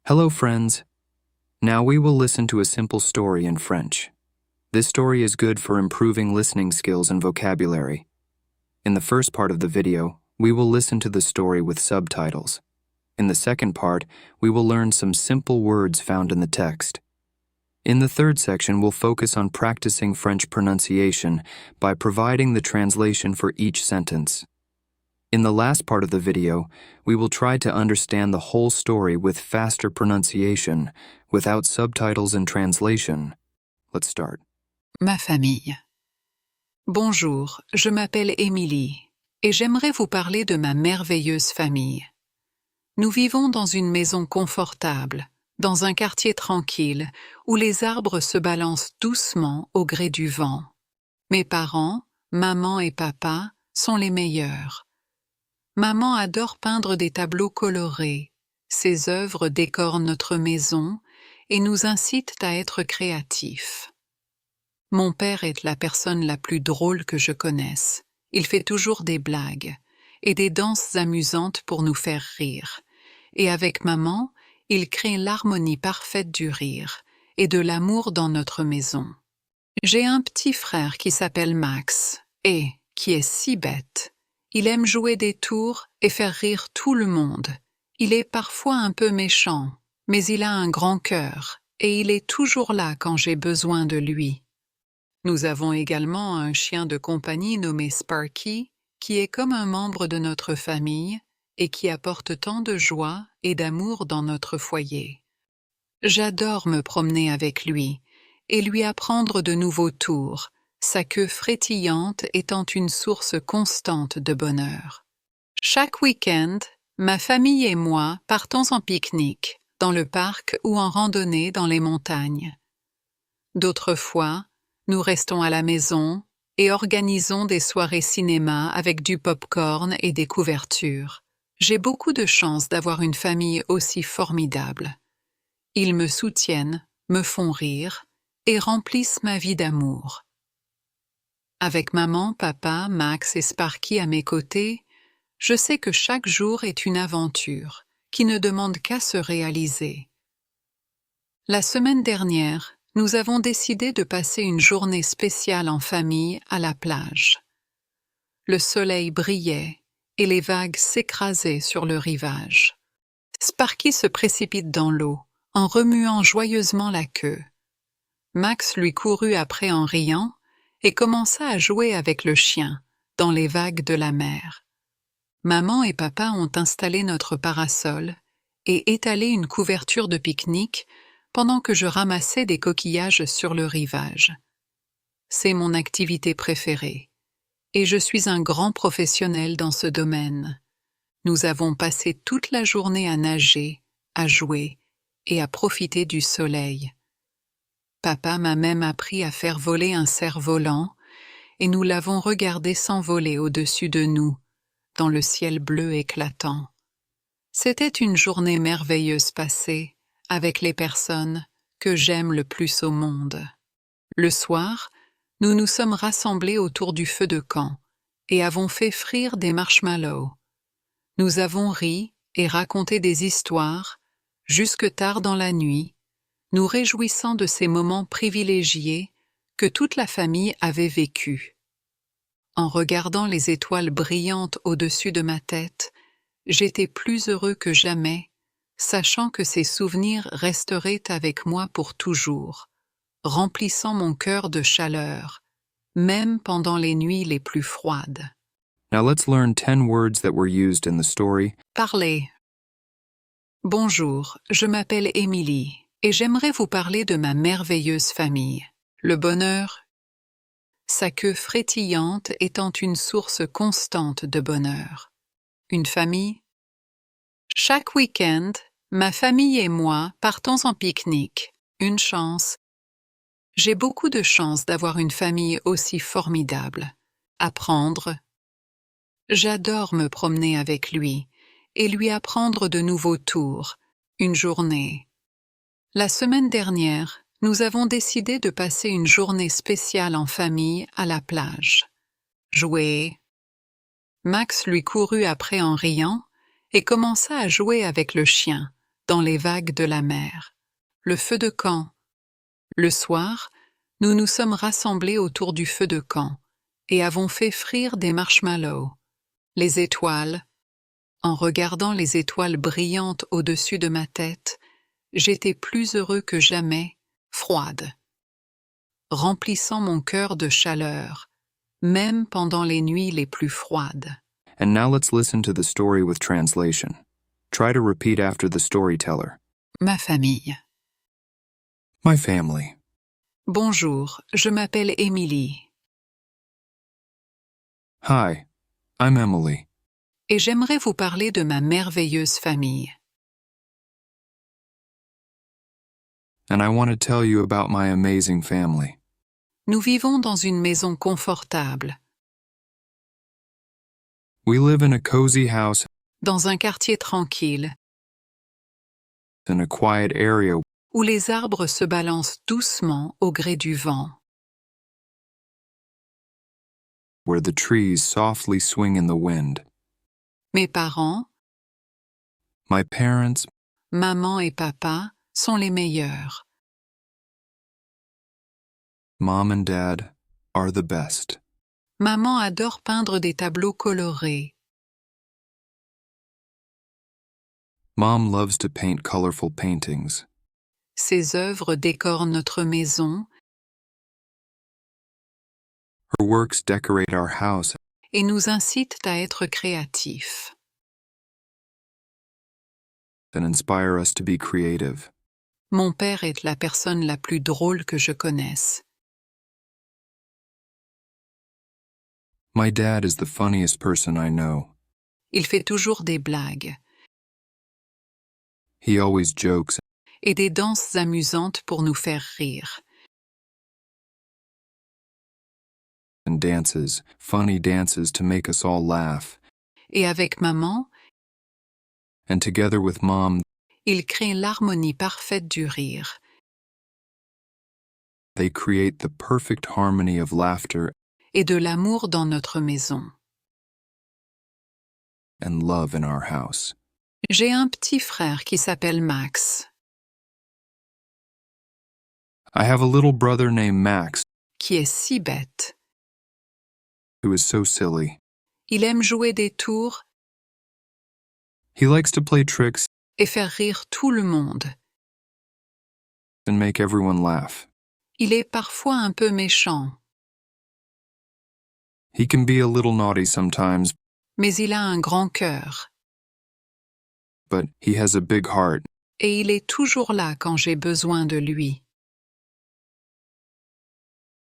Hello, friends. Now we will listen to a simple story in French. This story is good for improving listening skills and vocabulary. In the first part of the video, we will listen to the story with subtitles. In the second part, we will learn some simple words found in the text. In the third section, we'll focus on practicing French pronunciation by providing the translation for each sentence. In the last part of the video, we will try to understand the whole story with faster pronunciation, without subtitles and translation. Let's start. Ma famille. Bonjour, je m'appelle Émilie et j'aimerais vous parler de ma merveilleuse famille. Nous vivons dans une maison confortable, dans un quartier tranquille où les arbres se balancent doucement au gré du vent. Mes parents, maman et papa, sont les meilleurs. Maman adore peindre des tableaux colorés. Ses œuvres décorent notre maison et nous incitent à être créatifs. Mon père est la personne la plus drôle que je connaisse. Il fait toujours des blagues et des danses amusantes pour nous faire rire. Et avec maman, il crée l'harmonie parfaite du rire et de l'amour dans notre maison. J'ai un petit frère qui s'appelle Max et qui est si bête. Il aime jouer des tours et faire rire tout le monde. Il est parfois un peu méchant, mais il a un grand cœur et il est toujours là quand j'ai besoin de lui. Nous avons également un chien de compagnie nommé Sparky, qui est comme un membre de notre famille et qui apporte tant de joie et d'amour dans notre foyer. J'adore me promener avec lui et lui apprendre de nouveaux tours, sa queue frétillante étant une source constante de bonheur. Chaque week-end, ma famille et moi partons en pique-nique, dans le parc ou en randonnée dans les montagnes. D'autres fois, nous restons à la maison et organisons des soirées cinéma avec du pop-corn et des couvertures. J'ai beaucoup de chance d'avoir une famille aussi formidable. Ils me soutiennent, me font rire et remplissent ma vie d'amour. Avec maman, papa, Max et Sparky à mes côtés, je sais que chaque jour est une aventure qui ne demande qu'à se réaliser. La semaine dernière, nous avons décidé de passer une journée spéciale en famille à la plage. Le soleil brillait et les vagues s'écrasaient sur le rivage. Sparky se précipite dans l'eau, en remuant joyeusement la queue. Max lui courut après en riant et commença à jouer avec le chien, dans les vagues de la mer. Maman et papa ont installé notre parasol et étalé une couverture de pique-nique pendant que je ramassais des coquillages sur le rivage. C'est mon activité préférée, et je suis un grand professionnel dans ce domaine. Nous avons passé toute la journée à nager, à jouer et à profiter du soleil. Papa m'a même appris à faire voler un cerf-volant, et nous l'avons regardé s'envoler au-dessus de nous, dans le ciel bleu éclatant. C'était une journée merveilleuse passée, avec les personnes que j'aime le plus au monde. Le soir, nous nous sommes rassemblés autour du feu de camp et avons fait frire des marshmallows. Nous avons ri et raconté des histoires jusque tard dans la nuit, nous réjouissant de ces moments privilégiés que toute la famille avait vécus. En regardant les étoiles brillantes au-dessus de ma tête, j'étais plus heureux que jamais, sachant que ces souvenirs resteraient avec moi pour toujours, remplissant mon cœur de chaleur, même pendant les nuits les plus froides. Now let's learn 10 words that were used in the story. Parler. Bonjour, je m'appelle Émilie et j'aimerais vous parler de ma merveilleuse famille. Le bonheur, sa queue frétillante étant une source constante de bonheur. Une famille. Chaque week-end, ma famille et moi partons en pique-nique. Une chance. J'ai beaucoup de chance d'avoir une famille aussi formidable. Apprendre. J'adore me promener avec lui et lui apprendre de nouveaux tours. Une journée. La semaine dernière, nous avons décidé de passer une journée spéciale en famille à la plage. Jouer. Max lui courut après en riant et commença à jouer avec le chien, dans les vagues de la mer. Le feu de camp. Le soir, nous nous sommes rassemblés autour du feu de camp et avons fait frire des marshmallows. Les étoiles. En regardant les étoiles brillantes au-dessus de ma tête, j'étais plus heureux que jamais, froide, remplissant mon cœur de chaleur, même pendant les nuits les plus froides. And now let's listen to the story with translation. Try to repeat after the storyteller. Ma famille. My family. Bonjour, je m'appelle Émilie. Hi, I'm Emily. Et j'aimerais vous parler de ma merveilleuse famille. And I want to tell you about my amazing family. Nous vivons dans une maison confortable, We live in a cozy house dans un quartier tranquille, in a quiet area où les arbres se balancent doucement au gré du vent. where the trees softly swing in the wind. Mes parents, My parents, maman et papa, sont les meilleurs. Mom and Dad, are the best. Maman adore peindre des tableaux colorés. Mom loves to paint colorful paintings. Ses œuvres décorent notre maison Her works decorate our house et nous incitent à être créatifs. and inspire us to be creative. Mon père est la personne la plus drôle que je connaisse. My dad is the funniest person I know. Il fait toujours des blagues He always jokes et des danses amusantes pour nous faire rire. and dances, funny dances to make us all laugh. Et avec maman, And together with Mom, il crée l'harmonie parfaite du rire. they create the perfect harmony of laughter Et de l'amour dans notre maison. and love in our house. J'ai un petit frère qui s'appelle Max, I have a little brother named Max qui est si bête. who is so silly. Il aime jouer des tours He likes to play tricks et faire rire tout le monde. and make everyone laugh. Il est parfois un peu méchant, He can be a little naughty sometimes, mais il a un grand cœur but he has a big heart et il est toujours là quand j'ai besoin de lui.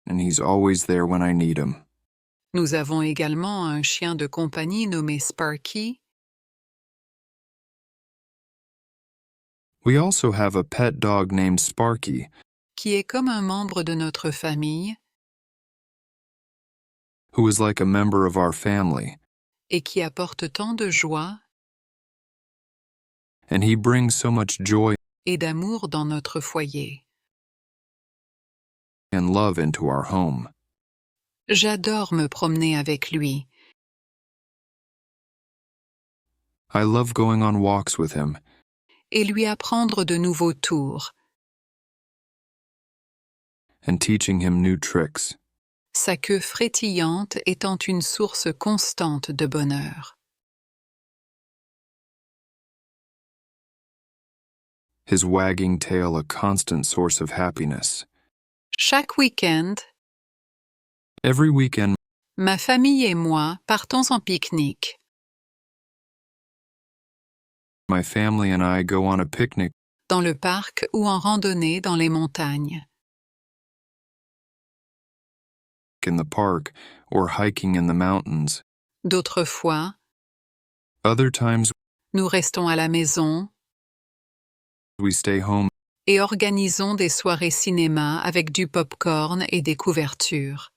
and he's always there when I need him. Nous avons également un chien de compagnie nommé Sparky. We also have a pet dog named Sparky, Qui est comme un membre de notre famille who is like a member of our family, et qui apporte tant de joie and he brings so much joy et d'amour dans notre foyer. and love into our home. J'adore me promener avec lui. I love going on walks with him Et lui apprendre de nouveaux tours. and teaching him new tricks. Sa queue frétillante étant une source constante de bonheur. His wagging tail a constant source of happiness. Chaque week-end, Every weekend, ma famille et moi partons en pique-nique. my family and I go on a picnic Dans le parc ou en randonnée dans les montagnes. in the park or hiking in the mountains. D'autres fois, Other times, nous restons à la maison we stay home et organisons des soirées cinéma avec du pop-corn et des couvertures.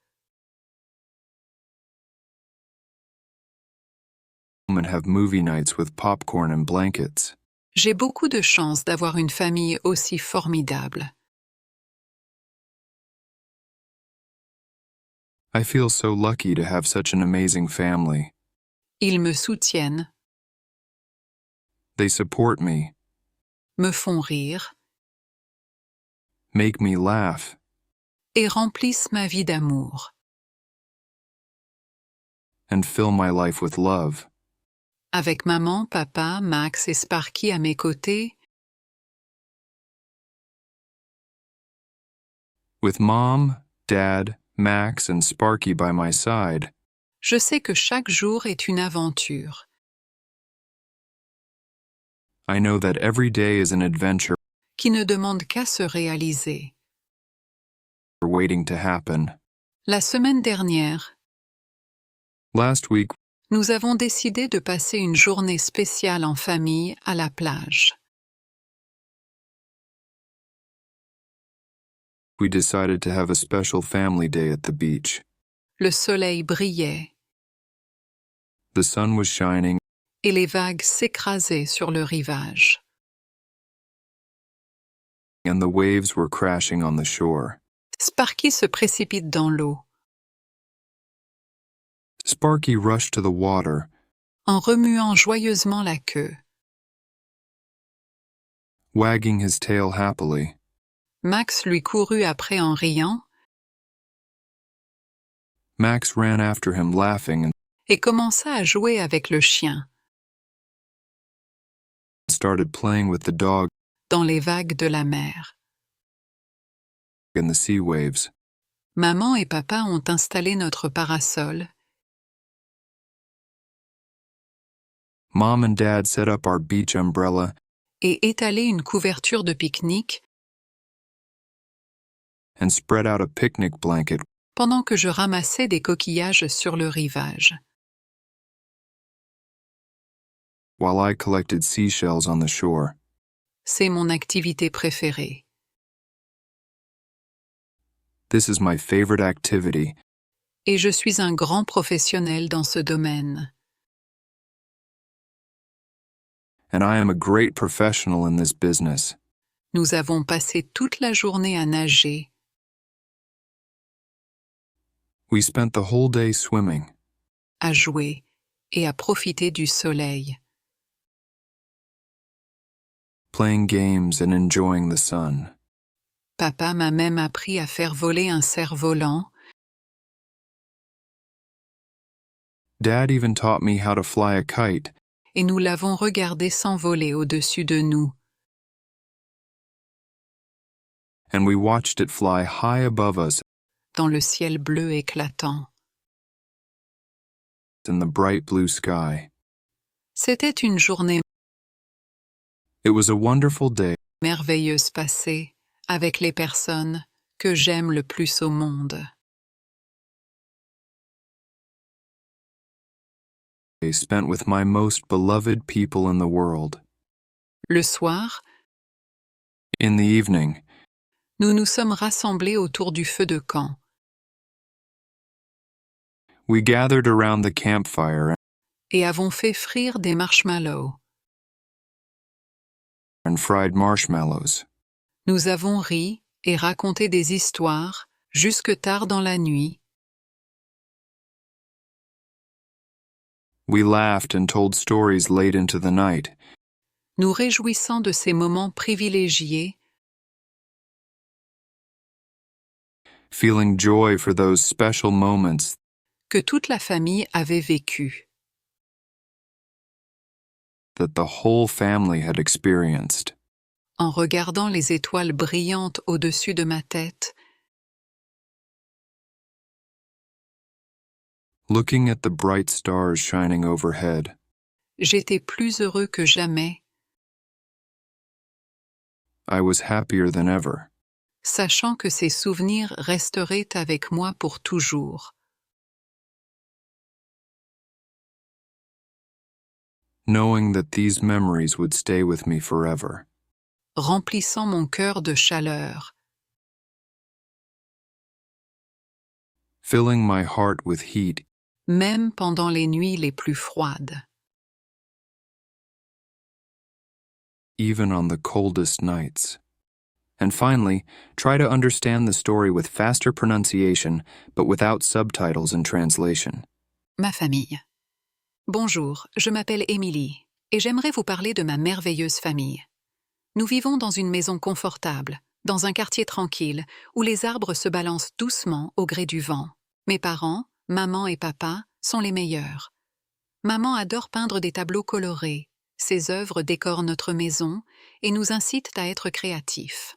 and have movie nights with popcorn and blankets. J'ai beaucoup de chance d'avoir une famille aussi formidable. I feel so lucky to have such an amazing family. Ils me soutiennent, They support me, me font rire make me laugh, et remplissent ma vie d'amour. and fill my life with love. Avec maman, papa, Max et Sparky à mes côtés, With Mom, Dad, Max, and Sparky by my side, je sais que chaque jour est une aventure. I know that every day is an adventure Qui ne demande qu'à se réaliser. waiting to happen. La semaine dernière, Last week, nous avons décidé de passer une journée spéciale en famille à la plage. we decided to have a special family day at the beach. Le soleil brillait The sun was shining, et les vagues s'écrasaient sur le rivage. and the waves were crashing on the shore. Sparky se précipite dans l'eau. Sparky rushed to the water, En remuant joyeusement la queue. wagging his tail happily. Max lui courut après en riant Max ran after him laughing and et commença à jouer avec le chien started playing with the dog dans les vagues de la mer. and the sea waves. Maman et papa ont installé notre parasol Mom and Dad set up our beach umbrella et étalé une couverture de pique-nique and spread out a picnic blanket pendant que je ramassais des coquillages sur le rivage. while I collected seashells on the shore. C'est mon activité préférée. This is my favorite activity, Et je suis un grand professionnel dans ce domaine. and I am a great professional in this business. Nous avons passé toute la journée à nager, We spent the whole day swimming, à jouer et à profiter du soleil. playing games and enjoying the sun. Papa m'a même appris à faire voler un cerf-volant Dad even taught me how to fly a kite, et nous l'avons regardé s'envoler au-dessus de nous. and we watched it fly high above us Dans le ciel bleu éclatant. in the bright blue sky. C'était une journée It was a wonderful day, merveilleuse passée avec les personnes que j'aime le plus au monde. spent with my most beloved people in the world. Le soir, In the evening, nous nous sommes rassemblés autour du feu de camp. we gathered around the campfire Et avons fait frire des marshmallows. and fried marshmallows. Nous avons ri et raconté des histoires jusque tard dans la nuit. We laughed and told stories late into the night, Nous réjouissant de ces moments privilégiés, feeling joy for those special moments que toute la famille avait vécu. that the whole family had experienced. En regardant les étoiles brillantes au-dessus de ma tête, Looking at the bright stars shining overhead, j'étais plus heureux que jamais, I was happier than ever, sachant que ces souvenirs resteraient avec moi pour toujours. knowing that these memories would stay with me forever, Remplissant mon cœur de chaleur, filling my heart with heat, même pendant les nuits les plus froides. even on the coldest nights. And finally, try to understand the story with faster pronunciation, but without subtitles and translation. Ma famille. Bonjour, je m'appelle Émilie et j'aimerais vous parler de ma merveilleuse famille. Nous vivons dans une maison confortable, dans un quartier tranquille, où les arbres se balancent doucement au gré du vent. Mes parents, maman et papa, sont les meilleurs. Maman adore peindre des tableaux colorés. Ses œuvres décorent notre maison et nous incitent à être créatifs.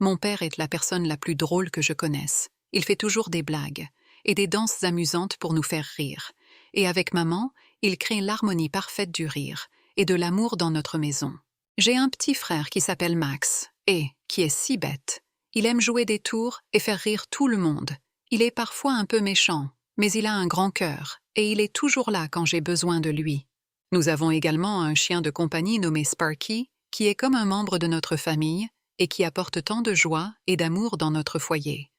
Mon père est la personne la plus drôle que je connaisse. Il fait toujours des blagues et des danses amusantes pour nous faire rire. Et avec maman, il crée l'harmonie parfaite du rire et de l'amour dans notre maison. J'ai un petit frère qui s'appelle Max et qui est si bête. Il aime jouer des tours et faire rire tout le monde. Il est parfois un peu méchant, mais il a un grand cœur et il est toujours là quand j'ai besoin de lui. Nous avons également un chien de compagnie nommé Sparky, qui est comme un membre de notre famille et qui apporte tant de joie et d'amour dans notre foyer.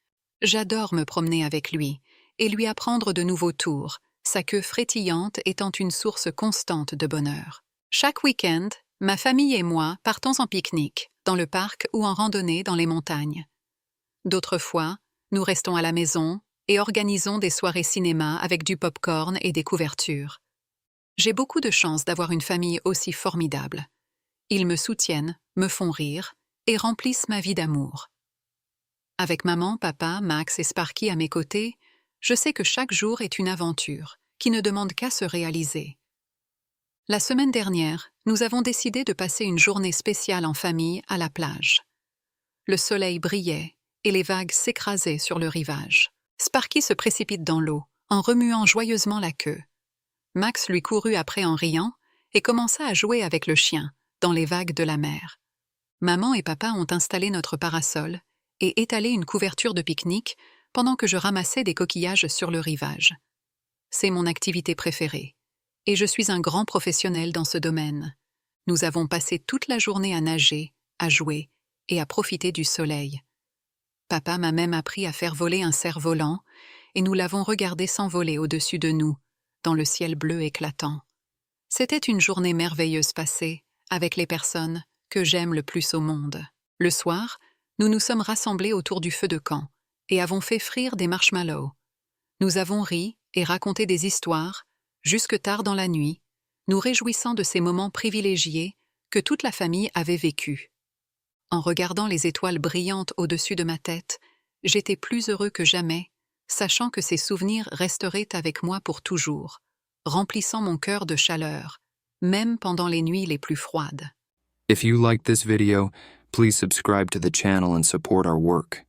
J'adore me promener avec lui et lui apprendre de nouveaux tours, sa queue frétillante étant une source constante de bonheur. Chaque week-end, ma famille et moi partons en pique-nique, dans le parc ou en randonnée dans les montagnes. D'autres fois, nous restons à la maison et organisons des soirées cinéma avec du pop-corn et des couvertures. J'ai beaucoup de chance d'avoir une famille aussi formidable. Ils me soutiennent, me font rire et remplissent ma vie d'amour. Avec maman, papa, Max et Sparky à mes côtés, je sais que chaque jour est une aventure qui ne demande qu'à se réaliser. La semaine dernière, nous avons décidé de passer une journée spéciale en famille à la plage. Le soleil brillait et les vagues s'écrasaient sur le rivage. Sparky se précipite dans l'eau, en remuant joyeusement la queue. Max lui courut après en riant et commença à jouer avec le chien, dans les vagues de la mer. Maman et papa ont installé notre parasol et étalé une couverture de pique-nique pendant que je ramassais des coquillages sur le rivage. C'est mon activité préférée, et je suis un grand professionnel dans ce domaine. Nous avons passé toute la journée à nager, à jouer et à profiter du soleil. Papa m'a même appris à faire voler un cerf-volant, et nous l'avons regardé s'envoler au-dessus de nous, dans le ciel bleu éclatant. C'était une journée merveilleuse passée, avec les personnes que j'aime le plus au monde. Le soir, nous nous sommes rassemblés autour du feu de camp et avons fait frire des marshmallows. Nous avons ri et raconté des histoires, jusque tard dans la nuit, nous réjouissant de ces moments privilégiés que toute la famille avait vécus. En regardant les étoiles brillantes au-dessus de ma tête, j'étais plus heureux que jamais, sachant que ces souvenirs resteraient avec moi pour toujours, remplissant mon cœur de chaleur, même pendant les nuits les plus froides. If you liked this video, please subscribe to the channel and support our work.